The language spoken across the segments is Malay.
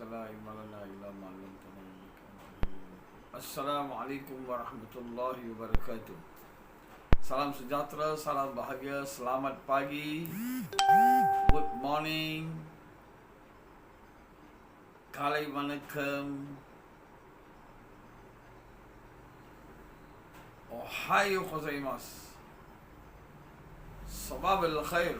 la ilma lana illa ma 'allamtana innaka antal alimul hakim. Assalamualaikum warahmatullahi wabarakatuh. Salam sejahtera, salam bahagia, selamat pagi, good morning, kalai vanakkam, ohayo gozaimasu, sabah al khair,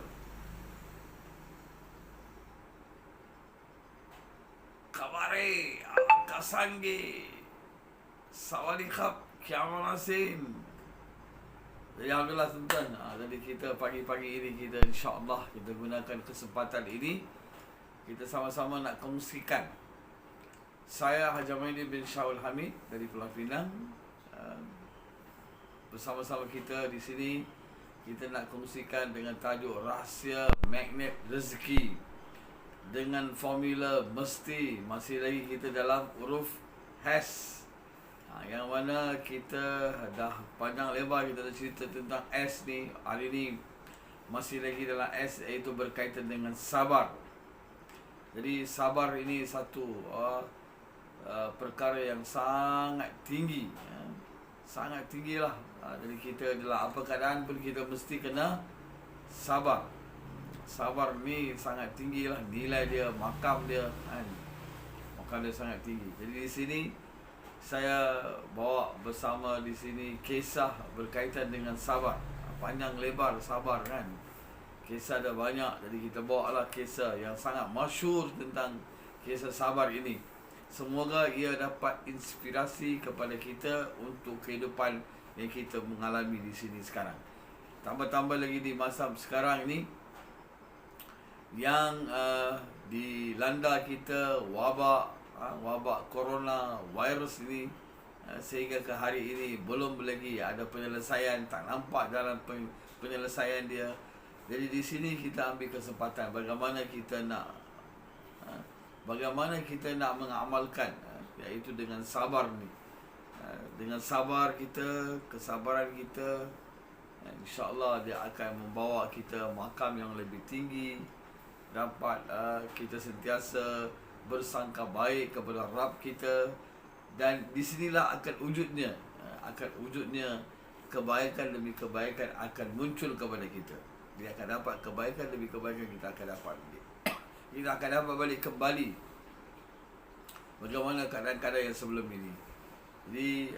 kabare, kasange, sawadikap, kiamanasin. Jadi alhamdulillah tuan-tuan, jadi kita pagi-pagi ini kita insya-Allah kita gunakan kesempatan ini kita sama-sama nak kongsikan. Saya Haji Maidin bin Syahul Hamid dari Pulau Pinang, bersama-sama kita di sini kita nak kongsikan dengan tajuk rahsia magnet rezeki dengan formula mesti. Masih lagi kita dalam huruf S, yang mana kita dah panjang lebar kita dah cerita tentang S ni. Hari ni masih lagi dalam S, iaitu berkaitan dengan sabar. Jadi sabar ini satu perkara yang sangat tinggi, sangat tinggilah. Jadi kita dalam apa keadaan pun kita mesti kena sabar. Sabar ni sangat tinggilah nilai dia, makam dia kan. Makam dia sangat tinggi. Jadi di sini saya bawa bersama di sini kisah berkaitan dengan sabar. Panjang lebar sabar kan. Kisah ada banyak, jadi kita bawa lah kisah yang sangat masyhur tentang kisah sabar ini. Semoga ia dapat inspirasi kepada kita untuk kehidupan yang kita mengalami di sini sekarang. Tambah-tambah lagi di masa sekarang ini yang dilanda kita wabak corona virus ini, sehingga ke hari ini belum lagi ada penyelesaian, tak nampak jalan penyelesaian dia. Jadi di sini kita ambil kesempatan bagaimana kita nak mengamalkan, iaitu dengan sabar ni. Dengan sabar kita, kesabaran kita, insya-Allah dia akan membawa kita makam yang lebih tinggi. Dapat kita sentiasa bersangka baik kepada Rabb kita, dan di sinilah akan wujudnya kebaikan demi kebaikan akan muncul kepada kita. Dia akan dapat kebaikan demi kebaikan kita akan dapat. Kita akan dapat balik kembali bagaimana keadaan-keadaan yang sebelum ini. Jadi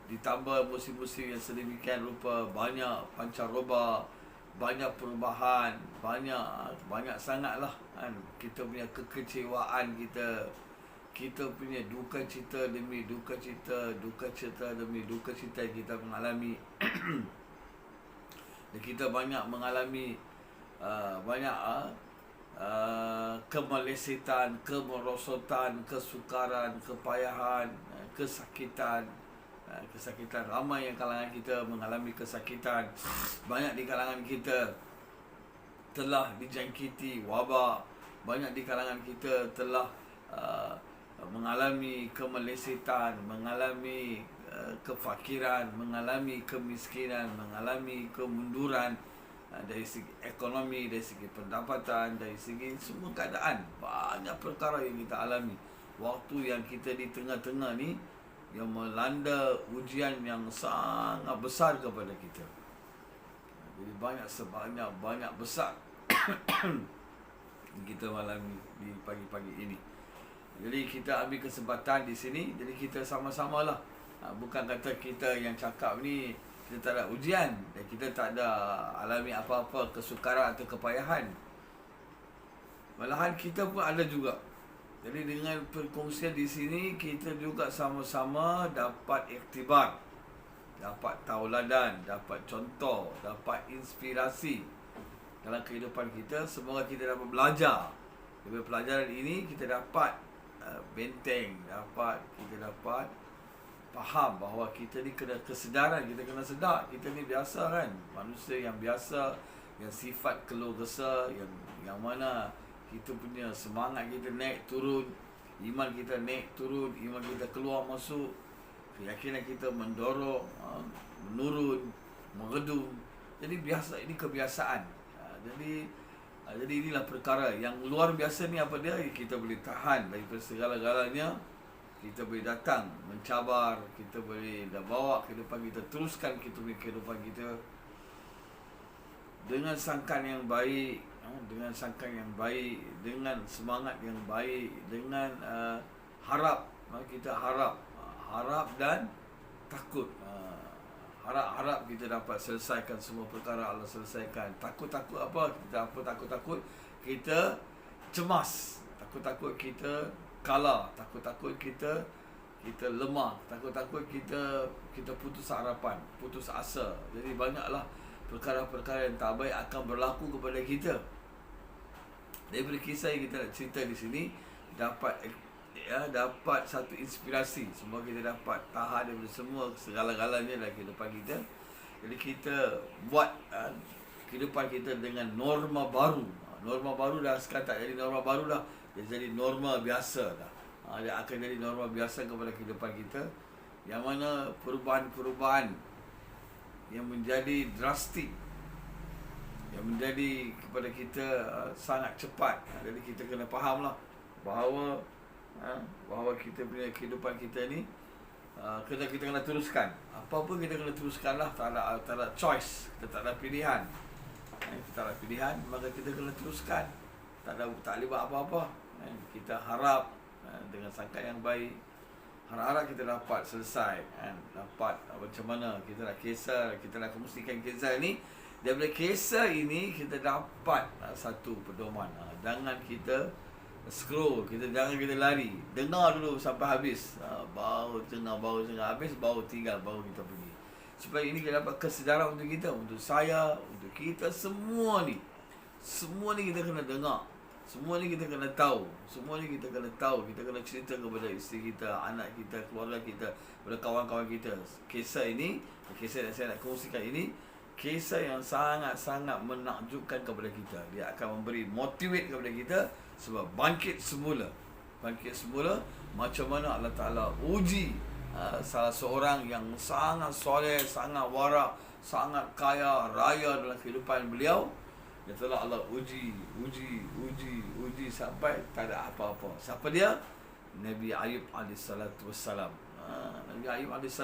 ditambah musim-musim yang sedemikian rupa, banyak pancaroba, banyak perubahan, banyak sangatlah kan. Kita punya kekecewaan kita punya duka cita demi duka cita, duka cita demi duka cita yang kita mengalami. Dan kita banyak mengalami kemelesetan, kemerosotan, kesukaran, kepayahan, kesakitan. Ramai yang kalangan kita mengalami kesakitan. Banyak di kalangan kita telah dijangkiti wabak. Banyak di kalangan kita telah mengalami kemelesetan, mengalami kefakiran, mengalami kemiskinan, mengalami kemunduran dari segi ekonomi, dari segi pendapatan, dari segi semua keadaan. Banyak perkara yang kita alami waktu yang kita di tengah-tengah ni, yang melanda ujian yang sangat besar kepada kita. Jadi banyak besar kita alami di pagi-pagi ini. Jadi kita ambil kesempatan di sini. Jadi kita sama-sama lah. Bukan kata kita yang cakap ni kita tak ada ujian dan kita tak ada alami apa-apa kesukaran atau kepayahan. Malahan kita pun ada juga. Jadi dengan perkongsian di sini kita juga sama-sama dapat iktibar, dapat tauladan, dapat contoh, dapat inspirasi dalam kehidupan kita. Semoga kita dapat belajar. Dari pelajaran ini kita dapat benteng, kita dapat faham bahawa kita ni kena kesedaran, kita kena sedar. Kita ni biasa kan, manusia yang biasa, yang sifat keluh kesah, yang mana kita punya semangat kita naik turun, iman kita naik turun, iman kita keluar masuk, keyakinan kita mendorong, menurun, mengedung. Jadi biasa, ini kebiasaan. Jadi Jadi inilah perkara yang luar biasa ni apa dia? Kita boleh tahan daripada segala-galanya. Kita boleh datang mencabar, kita boleh dah bawa kehidupan kita, teruskan kita punya kehidupan kita dengan sangkaan yang baik, dengan sangkaan yang baik, dengan semangat yang baik, dengan harap. Kita harap dan takut. Harap kita dapat selesaikan semua perkara, Allah selesaikan. Takut apa? Kita apa takut? Kita cemas. Takut kita kalah. Takut kita lemah. Takut kita putus harapan, putus asa. Jadi banyaklah perkara-perkara yang tak baik akan berlaku kepada kita. Daripada kisah yang kita nak cerita di sini, dapat satu inspirasi. Semua kita dapat tahan daripada semua segala-galanya dalam kehidupan kita. Jadi kita buat kehidupan kita dengan norma baru. Norma baru dah sekarang tak jadi norma baru dah. Dia jadi norma biasa dah. Dia akan jadi norma biasa kepada kehidupan kita. Yang mana perubahan-perubahan yang menjadi drastik, yang menjadi kepada kita sangat cepat. Jadi kita kena fahamlah bahawa kita punya kehidupan kita ni kita kena teruskan. Apa-apa kita kena teruskanlah. Tak ada choice. Kita tak ada pilihan. Kita tak ada pilihan, maka kita kena teruskan. Tak boleh buat apa-apa. Kita harap dengan sangkaan yang baik. Harap-harap kita dapat selesai, dapat macam mana kita nak kisah, kita nak kemusikan kisah ni. Daripada kisah ini kita dapat satu pedoman. Jangan kita scroll, jangan kita lari. Dengar dulu sampai habis. Baru tengah habis, baru tinggal, baru kita pergi. Supaya ini kita dapat kesedaran untuk kita, untuk saya, untuk kita, semua ni kita kena dengar. Semua ni kita kena tahu. Kita kena cerita kepada isteri kita, anak kita, keluarga kita, kepada kawan-kawan kita. Kisah yang saya nak kongsikan ini, kisah yang sangat-sangat menakjubkan kepada kita. Dia akan memberi motivate kepada kita. Sebab bangkit semula, macam mana Allah Ta'ala uji salah seorang yang sangat soleh, sangat warak, sangat kaya raya dalam kehidupan beliau. Dia telah Allah uji sampai tak ada apa-apa. Siapa dia? Nabi Ayub AS. Nabi Ayub AS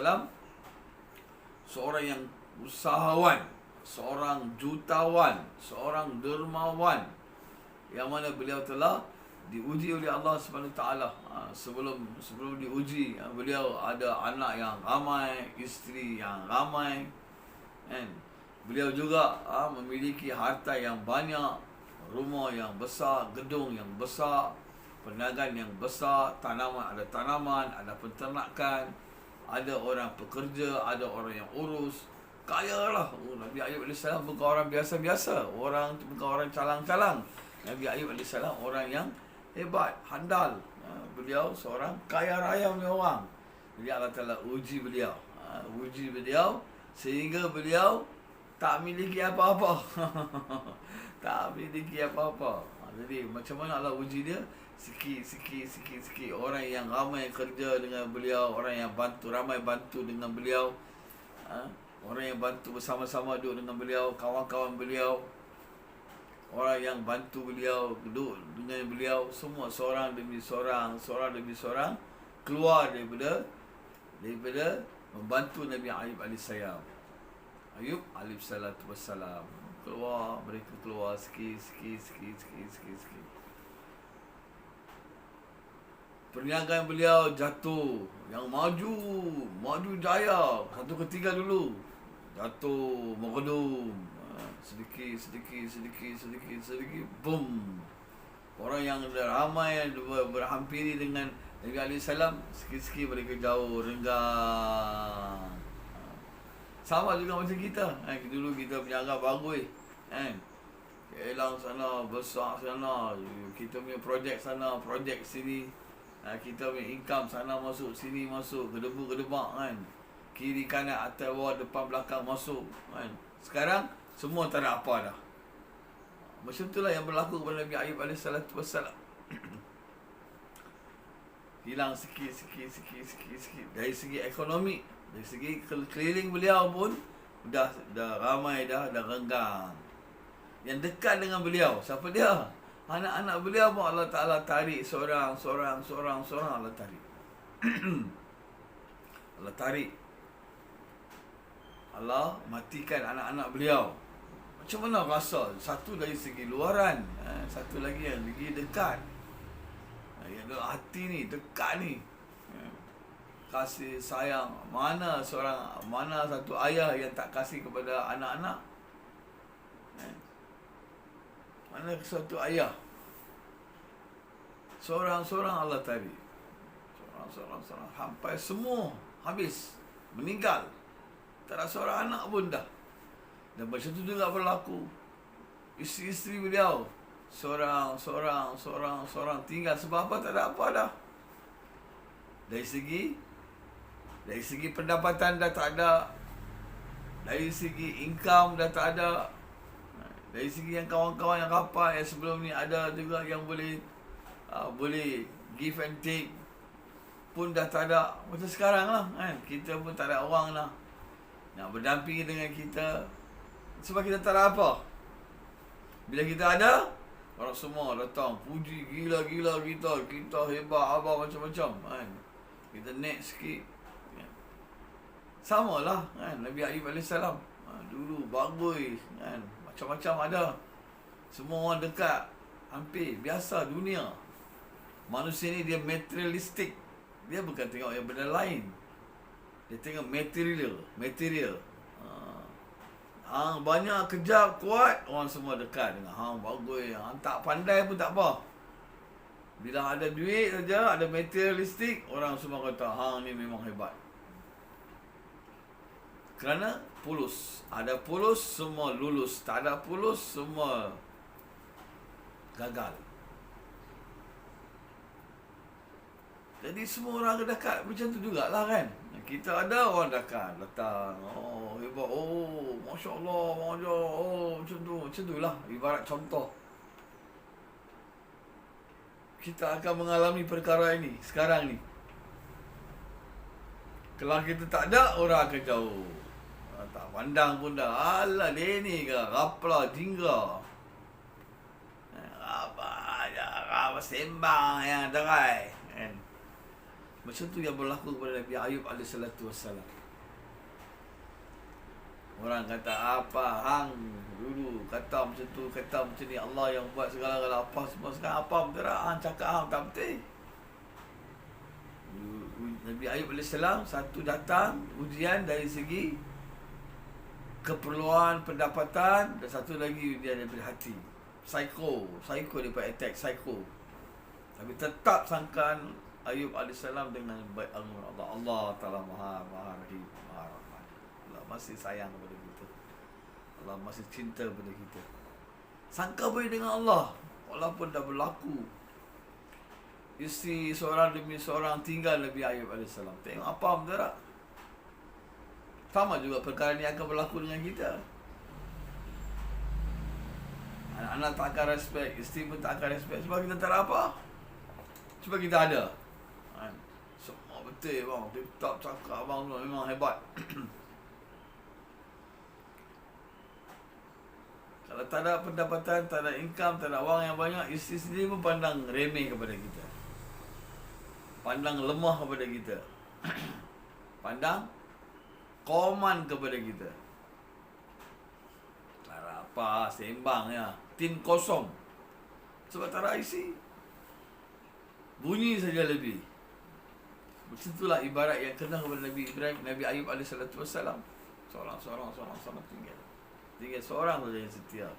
seorang yang usahawan, seorang jutawan, seorang dermawan, yang mana beliau telah diuji oleh Allah SWT. Sebelum diuji, beliau ada anak yang ramai, isteri yang ramai, beliau juga memiliki harta yang banyak, rumah yang besar, gedung yang besar, perniagaan yang besar, ada tanaman, ada peternakan, ada orang pekerja, ada orang yang urus. Kaya lah. Nabi Ayub AS bukan orang biasa-biasa. Bukan orang calang-calang. Nabi Ayub AS orang yang hebat, handal. Beliau seorang kaya raya punya orang. Jadi Allah Ta'ala uji beliau. Sehingga beliau tak memiliki apa-apa. Jadi macam mana Allah uji dia? Sikit. Orang yang ramai kerja dengan beliau, orang yang ramai bantu dengan beliau, orang yang bantu bersama-sama duduk dengan beliau, kawan-kawan beliau, orang yang bantu beliau, duduk dengan beliau, semua seorang demi seorang keluar daripada membantu Nabi Ayub AS. Ayub AS mereka keluar sikit. Perniagaan beliau jatuh, yang maju jaya, satu ketiga dulu jatuh, meredum, sedikit, boom. Orang yang ramai berhampiri dengan Nabi AS, sikit-sikit mereka jauh, renggang. Sama juga macam kita. Dulu kita berniaga bagus, Kelang sana, besar sana, kita punya projek sana, projek sini, kita punya income sana masuk, sini masuk, gedebak, kiri kanan, atas bawah, depan belakang masuk, Sekarang semua tak ada apa dah. Macam itulah yang berlaku kepada Nabi Ayub AS. Hilang sikit. Dari segi ekonomi, dari segi keliling beliau pun dah ramai dah renggang. yang dekat dengan beliau. Siapa dia? Anak-anak beliau pun Allah Ta'ala tarik seorang Allah tarik. Allah tarik. Allah matikan anak-anak beliau. Macam mana rasa? Satu dari segi luaran, satu lagi yang lagi dekat. Yang dalam hati ni, dekat ni. Kasih sayang. Mana satu ayah yang tak kasih kepada anak-anak? Mana satu ayah? Seorang Allah tarik. Seorang. Sampai semua habis. Meninggal. Tak ada seorang anak pun dah. Dan macam tu juga berlaku. Isteri-isteri beliau. Seorang. Tinggal sebab apa? Tak ada apa dah. Dari segi pendapatan dah tak ada. Dari segi income dah tak ada. Dari segi yang kawan-kawan yang rapat yang sebelum ni ada juga yang boleh give and take pun dah tak ada. Macam sekarang lah kan. Kita pun tak ada orang lah nak berdampingi dengan kita. Sebab kita tak ada apa. Bila kita ada, orang semua datang puji gila-gila kita. Kita hebat apa macam-macam kan. Kita naik sikit kan. Sama lah kan. Nabi Ayub AS dulu bagus kan. Macam-macam ada. Semua orang dekat. Hampir biasa dunia. Manusia ni dia materialistik. Dia bukan tengok yang benda lain. Dia tengok material. Banyak kejap kuat, orang semua dekat dengan hang bagus. Hang tak pandai pun tak apa. Bila ada duit saja, ada materialistik, orang semua kata hang ni memang hebat. Kerana pulus. Ada pulus, semua lulus. Tak ada pulus, semua gagal. Jadi semua orang dekat macam tu jugalah kan. Kita ada orang dekat datang. Oh, hebat. Oh, Masya Allah. Oh, macam tu lah. Ibarat contoh. Kita akan mengalami perkara ini sekarang ni. Kalau kita tak ada, orang akan jauh. Tak pandang pun dah. Alah, dia ni ke? Raplah, jingga. Apa sembang yang derai. Kan? Macam tu yang berlaku kepada Nabi Ayub AS. Orang kata apa? Hang dulu kata macam tu, kata macam ni. Allah yang buat segala-gala apa semua. Sekarang apa betul tak? Hang cakap hang tak betul. Nabi Ayub AS satu datang ujian dari segi keperluan pendapatan, dan satu lagi ujian daripada hati. Psycho daripada attack psycho. Tapi tetap sangkaan Ayub AS dengan baik Allah. Allah Ta'ala Maha Rahim, Maha Rahman. Allah masih sayang kepada kita. Allah masih cinta kepada kita. Sangka baik dengan Allah. Walaupun dah berlaku isteri seorang demi seorang tinggal Nabi Ayub AS. Tengok apa betul tak? Sama juga perkara ni akan berlaku dengan kita. Anak-anak tak akan respect, isteri pun tak akan respect. Sebab kita tak ada apa. Sebab kita ada. Semua betul bang. Dia tak cakap abang tu memang hebat. Kalau tak ada pendapatan, tak ada income, tak ada wang yang banyak, isteri sendiri pun pandang remeh kepada kita. Pandang lemah kepada kita. Pandang koman kepada kita. Tak ada apa, sembang ya. Tin kosong. Sebab tak ada isi. Bunyi saja lebih. Macam itulah ibarat yang kena kepada Nabi Ayub AS. Seorang tinggal. Tinggal seorang saja yang setia.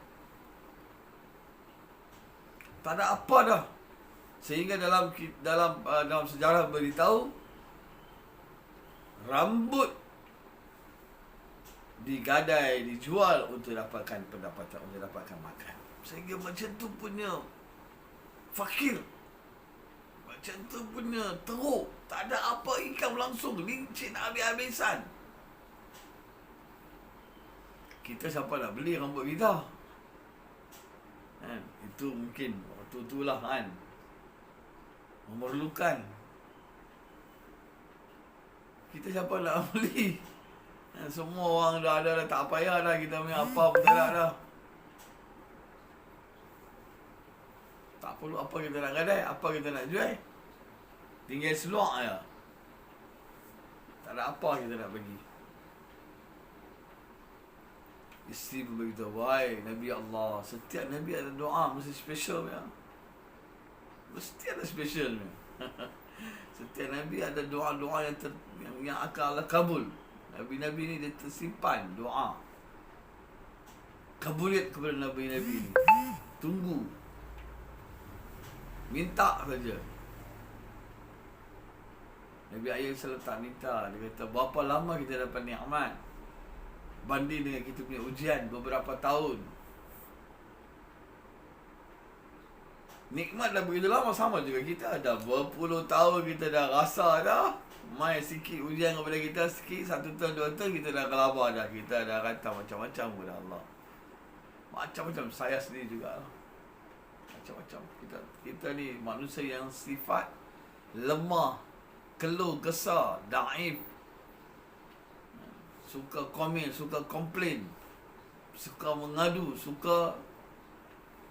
Tak ada apa dah. Sehingga dalam sejarah beritahu, rambut digadai, dijual untuk dapatkan pendapatan, untuk dapatkan makan. Sehingga macam tu punya fakir, macam tu punya teruk, tak ada apa income langsung, licin habis-habisan. Kita siapa nak beli rambut kita? Kan? Itu mungkin waktu itulah kan memerlukan. Kita siapa nak beli? Semua orang dah ada, dah tak payah dah kita punya apa pun tak ada dah. Tak perlu apa kita nak gadai, apa kita nak jual. Tinggal seluar je. Tak ada apa kita nak bagi. Isteri pun beritahu, wahai Nabi Allah, setiap Nabi ada doa mesti special ya. Mesti ada specialnya. Setiap Nabi ada doa-doa yang akan Allah kabul. Nabi-Nabi ni dia tersimpan doa. Kabuliat kepada Nabi-Nabi ni. Tunggu. Minta saja. Nabi Ayub selalu tak minta. Dia kata, berapa lama kita dapat nikmat banding dengan kita punya ujian beberapa tahun. Nikmat dah begitu lama, sama juga kita. Dah berpuluh tahun kita dah rasa dah. Mai sikit ujian kepada kita, sikit 1 tahun 2 tahun kita dah kelabar dah. Kita dah kata macam-macam kepada Allah. Macam-macam, saya sendiri juga macam-macam. Kita ni manusia yang sifat lemah, keluh kesah, daif, suka komen, suka komplain, suka mengadu, suka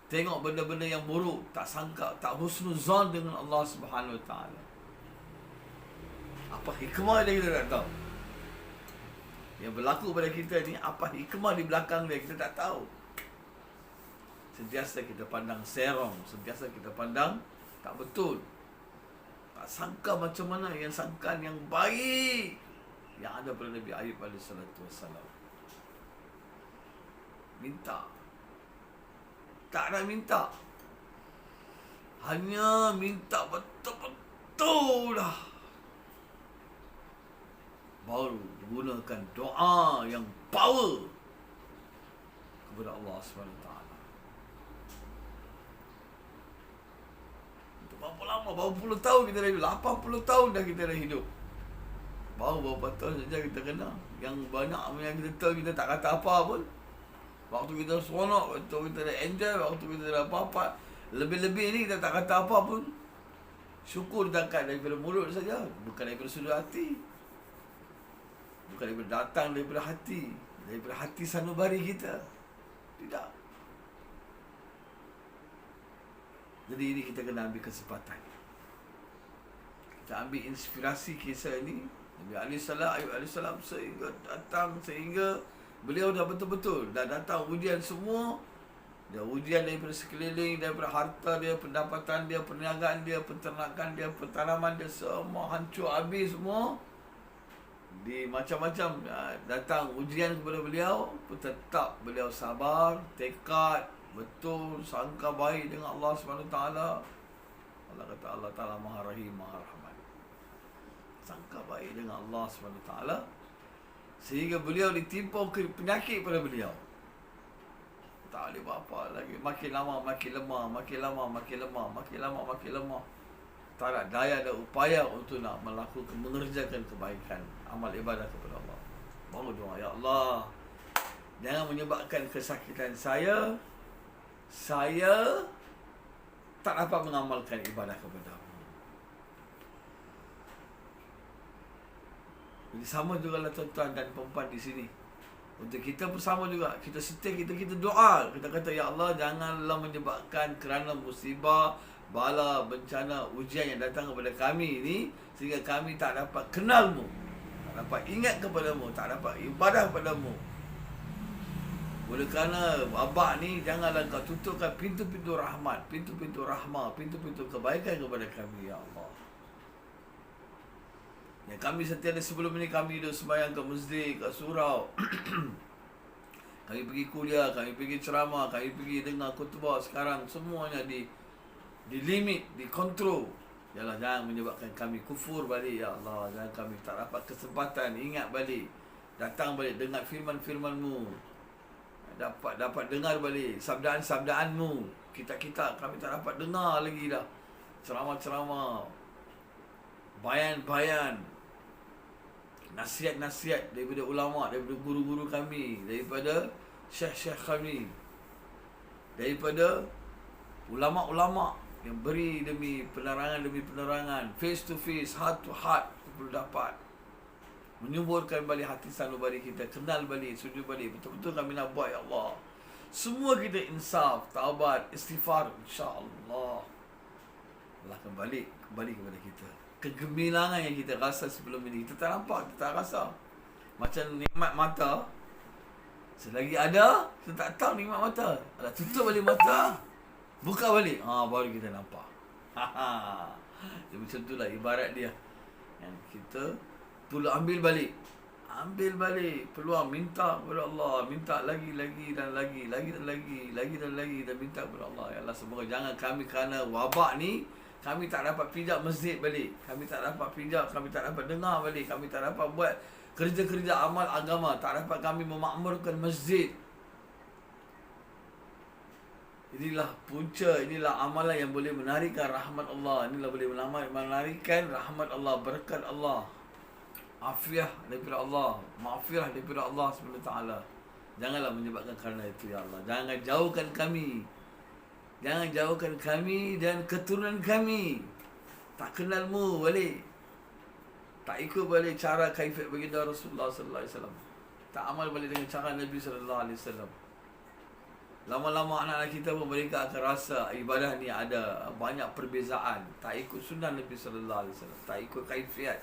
tengok benda-benda yang buruk, tak sangka, tak husnuzan dengan Allah Subhanahu Wa Taala. Apa hikmah dia kita tak tahu. Yang berlaku pada kita ni, apa hikmah di belakang dia kita tak tahu. Sentiasa kita pandang serong, sentiasa kita pandang tak betul. Tak sangka macam mana yang sangkaan yang baik yang ada pada Nabi Ayub AS. Minta. Tak nak minta. Hanya minta betul-betul dah. Baru gunakan doa yang power kepada Allah SWT. Untuk berapa lama? Berapa puluh tahun kita dah hidup? 80 tahun dah kita dah hidup. Baru beberapa tahun saja kita kena. Yang banyak yang kita tahu kita tak kata apa pun. Waktu kita seronok, waktu kita dah enjoy, waktu kita dah apa-apa. Lebih-lebih ni kita tak kata apa pun. Syukur datang daripada mulut saja, bukan daripada sudut hati. Bukan daripada datang daripada hati. Daripada hati sanubari kita. Tidak. Jadi ini kita kena ambil kesempatan. Kita ambil inspirasi kisah ini. Nabi Ayub AS sehingga datang, sehingga beliau dah betul-betul dah datang ujian semua. Dia ujian daripada sekeliling, daripada harta dia, pendapatan dia, perniagaan dia, peternakan dia, pentanaman dia, semua hancur habis semua. Di macam-macam datang ujian kepada beliau, tetap beliau sabar, tekad, betul, sangka baik dengan Allah SWT. Allah kata Allah Ta'ala Maha Rahim, Maha Rahman. Sangka baik dengan Allah SWT, sehingga beliau ditimpa penyakit pada beliau. Tak boleh buat apa lagi. Makin lama makin lemah, makin lama makin lemah, makin lama makin lemah. Tak ada daya dan upaya untuk nak melakukan, mengerjakan kebaikan, amal ibadah kepada Allah. Baru doa, ya Allah, jangan menyebabkan kesakitan saya tak dapat mengamalkan ibadah kepada-Mu. Jadi sama juga lah tuan-tuan dan perempuan di sini. Untuk kita pun sama juga. Kita setia, kita doa. Kita kata, ya Allah, janganlah menyebabkan kerana musibah, bala, bencana, ujian yang datang kepada kami ini, sehingga kami tak dapat kenal-Mu, tak dapat ingat kepada-Mu, tak dapat ibadah kepada-Mu. Oleh kerana abad ni, janganlah Kau tutupkan pintu-pintu rahmat, pintu-pintu rahmah, pintu-pintu kebaikan kepada kami, ya Allah. Yang kami setiap sebelum ini kami duduk sembahyang ke masjid, ke surau. Kami pergi kuliah, kami pergi ceramah, kami pergi dengar khutbah. Sekarang semuanya di limit, dikontrol. Yalah, jangan menyebabkan kami kufur balik, ya Allah. Jangan kami tak dapat kesempatan ingat balik, datang balik dengar firman-firman-Mu. Dapat dengar balik sabdaan-sabdaan-Mu. Kita kami tak dapat dengar lagi dah. Ceramah-ceramah, bayan-bayan, nasihat-nasihat daripada ulama, daripada guru-guru kami, daripada syekh-syekh kami, daripada ulama-ulama yang beri demi penerangan, face to face, heart to heart, perlu dapat menyuburkan balik hati sanubari kita, kenal balik, sujud balik. Betul-betul kami nak buat, ya Allah. Semua kita insaf, taubat, istighfar, insya-Allah Allah kembali kepada kita. Kegemilangan yang kita rasa sebelum ini kita tak nampak, kita tak rasa. Macam nikmat mata, selagi ada, kita tak tahu nikmat mata. Ada tutup balik mata, buka balik, baru kita nampak. Dia macam itulah ibarat dia. Yang kita perlu ambil balik peluang, minta kepada Allah, minta lagi dan lagi dan minta kepada Allah. Ya Allah, semoga jangan kami kerana wabak ni kami tak dapat pijak masjid balik, kami tak dapat dengar balik, kami tak dapat buat kerja-kerja amal agama, tak dapat kami memakmurkan masjid. Inilah punca, inilah amalan yang boleh menarikkan rahmat Allah, inilah boleh menarikkan rahmat Allah, berkat Allah, afiah daripada Allah, maghfirah daripada Allah SWT. Janganlah menyebabkan kerana itu, ya Allah. Jangan jauhkan kami dan keturunan kami tak kenalmu balik, tak ikut balik cara kaifiat baginda Rasulullah sallallahu alaihi wasallam, tak amal balik dengan cara Nabi sallallahu alaihi wasallam. Lama-lama anak-anak kita pun mereka akan rasa ibadah ni ada banyak perbezaan, tak ikut sunnah Nabi sallallahu alaihi wasallam, tak ikut kaifiat.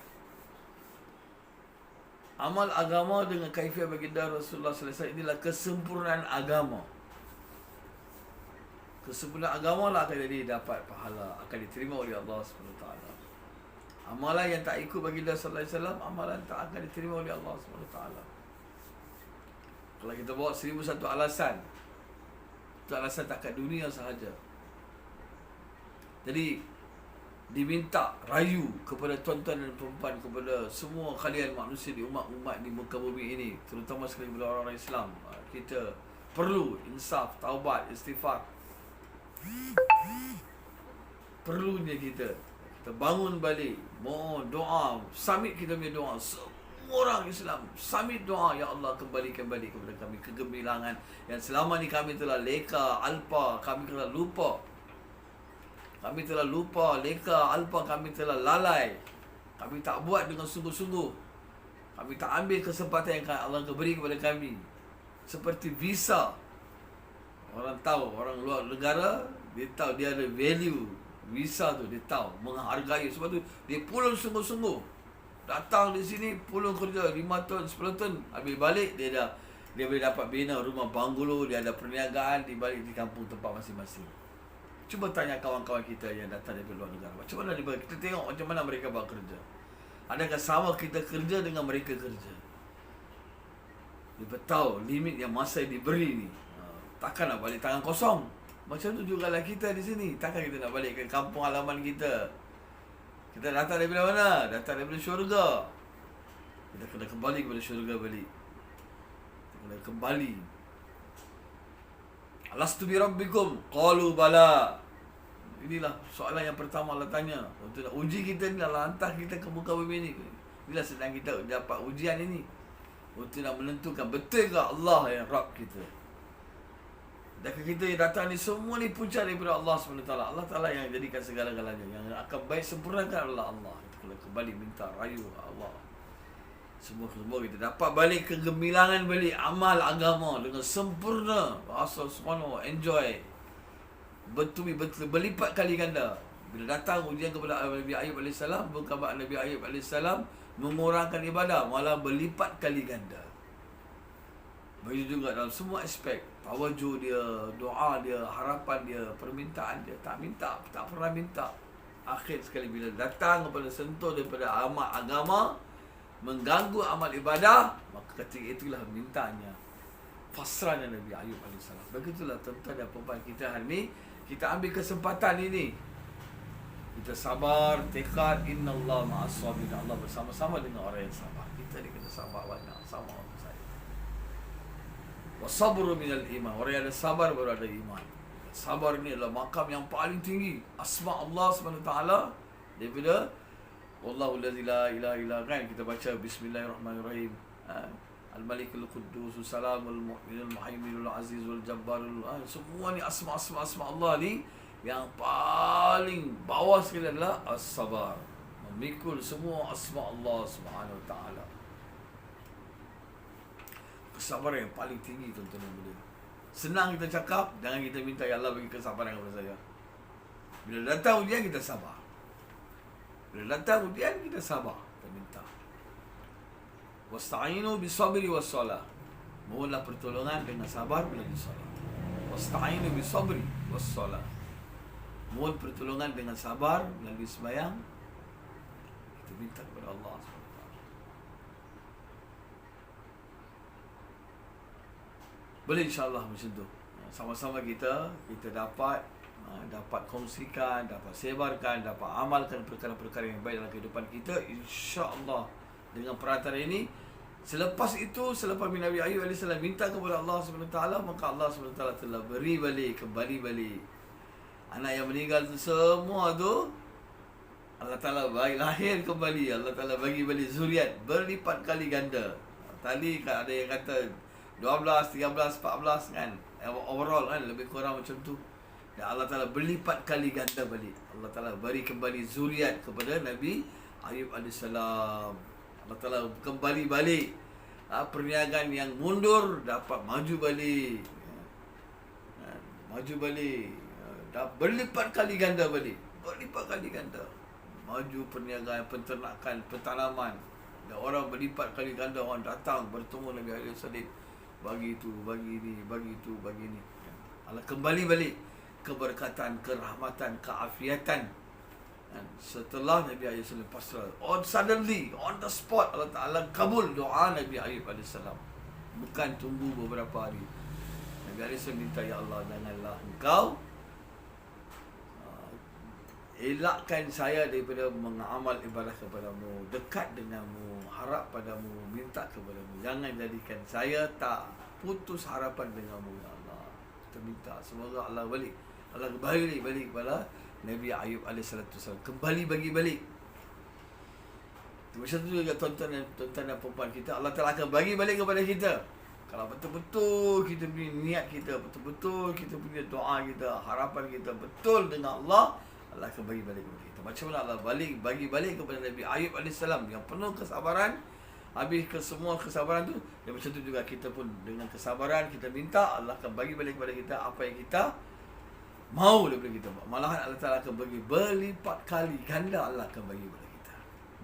Amal agama dengan kaifiat baginda Rasulullah sallallahu alaihi wasallam inilah kesempurnaan agama. Kesempurnaan agama lah akan jadi dapat pahala, akan diterima oleh Allah SWT. Amalan yang tak ikut baginda sallallahu alaihi wasallam, amalan tak akan diterima oleh Allah SWT. Kalau kita bawa 1001 alasan, itu alasan tak kat dunia sahaja. Jadi diminta rayu kepada tuan-tuan dan perempuan, kepada semua kalian manusia di umat-umat di muka bumi ini, terutama sekali kepada orang-orang Islam, kita perlu insaf, taubat, istighfar. Perlunya kita bangun balik, mohon doa, submit kita punya doa. Semua orang Islam submit doa, ya Allah kembalikan balik kepada kami kegemilangan yang selama ni kami telah leka, alpa, kami telah lupa. Kami telah lupa, leka, alpa, kami telah lalai. Kami tak buat dengan sungguh-sungguh. Kami tak ambil kesempatan yang Allah beri kepada kami. Seperti visa. Orang tahu, orang luar negara, dia tahu dia ada value visa tu, dia tahu, menghargai. Sebab tu dia pulung sungguh-sungguh. Datang di sini, pulung kerja 5 tahun, 10 tahun, habis balik dia boleh dapat bina rumah banglo, dia ada perniagaan di balik di kampung tempat masing-masing. Cuba tanya kawan-kawan kita yang datang dari luar negara, macam mana kita tengok macam mana mereka buat kerja. Adakah sama kita kerja dengan mereka kerja? Dia tahu limit yang masa yang diberi ni. Takkan nak balik tangan kosong. Macam tu jugalah kita di sini. Takkan kita nak balik ke kampung halaman kita. Kita datang daripada mana? Datang daripada syurga. Kita kena kembali kepada syurga balik. Kita kena kembali. Alastu bi rabbikum? Qalu bala. Inilah soalan yang pertama Allah tanya. Untuk nak uji kita ni, Allah hantar kita ke muka bumi ni. Inilah sedang kita dapat ujian ini. Untuk nak menentukan betul ke Allah yang Rabb kita. Dan kita yang datang ni semua ni punca daripada Allah SWT. Allah Ta'ala yang jadikan segala-galanya. Yang akan baik sempurnakan adalah Allah. Kita kembali minta rayu Allah. Semua kita dapat balik kegemilangan balik amal agama dengan sempurna. Asal subhanahu enjoy. Betul berlipat kali ganda. Bila datang ujian kepada Nabi Ayub AS, bukan Nabi Ayub AS mengurangkan ibadah, malah berlipat kali ganda. Begitu juga dalam semua aspek, tawajuh dia, doa dia, harapan dia, permintaan dia, tak pernah minta. Akhir sekali bila datang kepada sentuh daripada amal agama, mengganggu amal ibadah, maka ketika itulah mintanya, pasrahnya Nabi Ayub AS. Begitulah tuan-tuan dan perempuan kita hari ini, kita ambil kesempatan ini. Kita sabar, tekad, innallaha ma'as-sabirin. Allah bersama-sama dengan orang yang sabar. Kita ni kena sabar banyak, sama orang saya. Wasabru minal iman. Orang yang ada sabar baru ada iman. Sabar ni adalah makam yang paling tinggi. Asma Allah SWT daripada Wallahu allazi la ilaha illa kan, kita baca bismillahirrahmanirrahim. Al-Malikul Quddus, Salamul Mu'minul Muhaiminul Azizul Jabbarul. Semua ni asma Allah ni yang paling bawah sekali adalah as-sabar. Memikul semua asma Allah Subhanahu wa taala. Kesabaran yang paling tinggi tuan-tuan dan puan-puan. Senang kita cakap, jangan kita minta ya Allah bagi kesabaran kepada saya. Bila datang ujian kita sabar. Bila datang ujian kita sabar, kita minta. Wasta'inu bisabri wassalah. Mohonlah pertolongan dengan sabar melalui solat. Wasta'inu bisabri wassalah. Mohon pertolongan dengan sabar melalui sembahyang. Kita minta kepada Allah SWT. Boleh insya-Allah macam tu. Sama-sama kita dapat kongsikan, dapat sebarkan, dapat amalkan perkara-perkara yang baik dalam kehidupan kita, insya-Allah. Dengan perantara ini, selepas Nabi Ayub AS minta kepada Allah SWT, maka Allah SWT telah beri balik, kembali balik. Anak yang meninggal tu semua tu Allah Ta'ala bagi lahir kembali. Allah Ta'ala bagi balik zuriat berlipat kali ganda. Tadi kan ada yang kata 12, 13, 14 kan, overall kan, lebih kurang macam tu. Dan Allah Ta'ala berlipat kali ganda balik. Allah Ta'ala beri kembali zuriat kepada Nabi Ayub AS. Allah Ta'ala kembali balik. Perniagaan yang mundur dapat maju balik. Maju balik. Berlipat kali ganda balik. Berlipat kali ganda. Maju perniagaan, penternakan, pentanaman. Dan orang berlipat kali ganda, orang datang bertemu Nabi Ayub AS. Bagi itu, bagi ini, bagi itu, bagi ini. Allah kembali balik keberkatan, kerahmatan, keafiatan. Dan setelah Nabi Ayub AS pasrah, suddenly, on the spot, Allah Ta'ala kabul doa Nabi Ayub AS. Bukan tunggu beberapa hari. Nabi Ayub AS minta, ya Allah, janganlah engkau elakkan saya daripada mengamal ibadah kepadamu, dekat denganmu, harap padamu, minta kepadamu. Jangan jadikan saya tak putus harapan denganmu, ya Allah. Kita minta semoga Allah balik, Allah balik kepada Nabi Ayub AS. Kembali bagi balik. Macam tu juga tuan-tuan dan perempuan kita, Allah Ta'ala akan bagi balik kepada kita. Kalau betul-betul kita punya niat kita, betul-betul kita punya doa kita, harapan kita betul dengan Allah, Allah akan bagi balik kepada kita. Macam mana Allah bagi balik kepada Nabi Ayub AS yang penuh kesabaran, habis ke semua kesabaran tu. Dan macam tu juga kita pun dengan kesabaran kita minta, Allah akan bagi balik kepada kita apa yang kita mau daripada kita. Malahan Allah Ta'ala akan bagi berlipat kali ganda, Allah akan bagi kepada kita.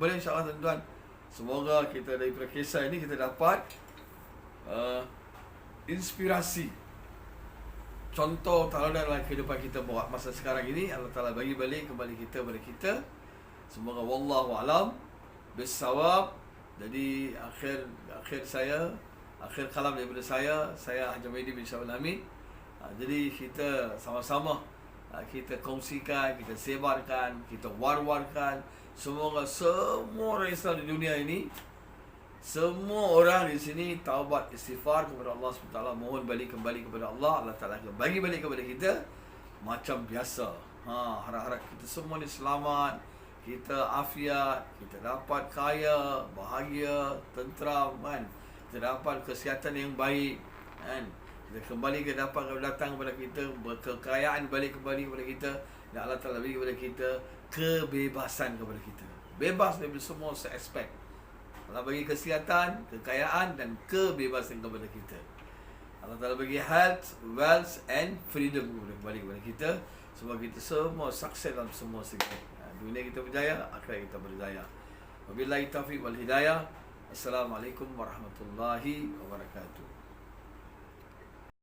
Boleh insya-Allah tuan-tuan. Semoga kita daripada kisah ini kita dapat inspirasi, contoh tauladan dalam kehidupan kita buat masa sekarang ini. Allah Ta'ala bagi balik kembali kita kepada kita. Semoga wallahu alam bissawab. Jadi akhir kalam daripada saya Haji Maidi bin Syawal Hamid. Jadi kita sama-sama kita kongsikan, kita sebarkan, kita war-warkan. Semoga semua orang Islam di dunia ini, semua orang di sini taubat istighfar kepada Allah SWT, mohon balik kembali kepada Allah. Allah Ta'ala akan bagi balik kepada kita macam biasa. Harap-harap kita semua ni selamat, kita afiat, kita dapat kaya, bahagia, tenteram kan. Kita dapat kesihatan yang baik kan. Kita kembali datang kepada kita, kekayaan balik kembali kepada kita. Dan Allah Ta'ala bagi kepada kita kebebasan kepada kita. Bebas dari semua aspek. Allah bagi kesihatan, kekayaan dan kebebasan kepada kita. Allah Ta'ala bagi health, wealth and freedom kembali kepada kita. Semoga kita semua sukses dalam semua segi. Dunia kita berjaya, akhirat kita berjaya. Wabillahi taufiq wal hidayah. Assalamualaikum warahmatullahi wabarakatuh.